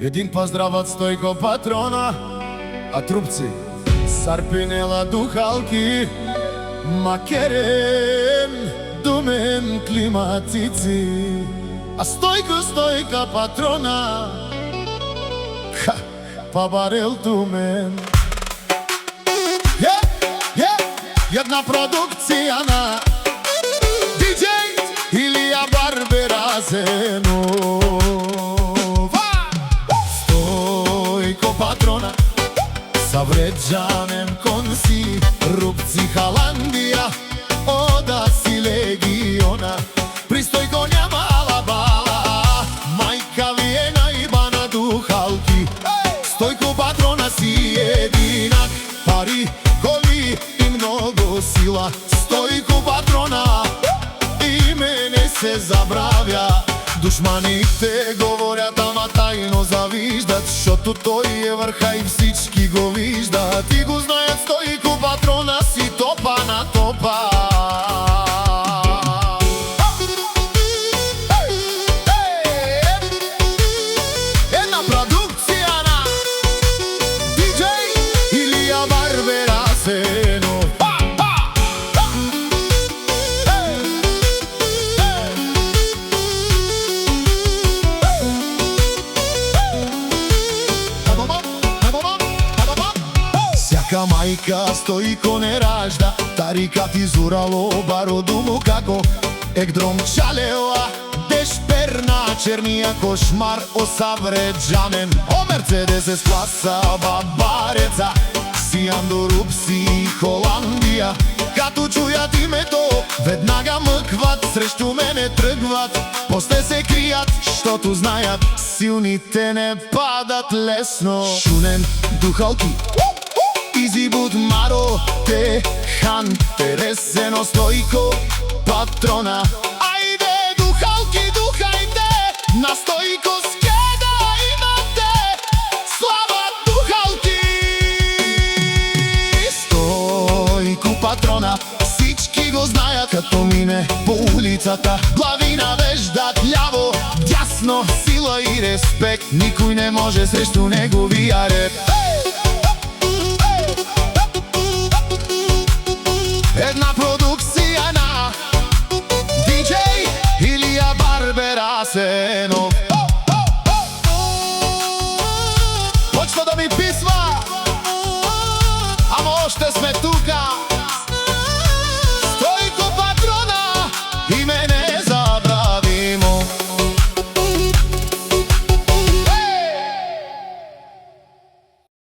Един поздрават Стојко патрона, а трупци Сарпинела духалки, Макерен, думен климатици. А Стојка патрона, па барел думен. Една продукција на DJ Илија Барберазенова. Стојко патрона, Савреджанен конси, Рупци Халандија, ода си легиона. При Стојко няма алабала, мајка ви е најбана духалки. Стојко патрона си единак, пари, коли и много сила. Стојко патрона, име не се забравя. Душманите говорят, ама тајно завиждат, шото тој е врха и всички го виждат. И го знаят, Стојко патрона си топа на топа. Една продукција на DJ Илија Барберазенова. Сјака мајка Стојко не ражда, тарикат изурало бароду му како Егдром чалева, дешперна чернија кошмар о Савреджанен. О Мерцедес с класа бабареца, Сијан до Рупци Холандија. Като чујат името, веднага мъкват, срещу мене тръгват, после се крият, штото знаят, силните не падат лесно. Шунен, духалки, Изибут Маро, Техан, Тересено, Стојко патрона. Ајде, духалки, духајте, на Стојко скеда имате, слава духалки. Стојко патрона, всички го знаят, като мине по улицата, глави навеждат љаво, дясно, сила и респект, никој не може срещу неговија реп. Една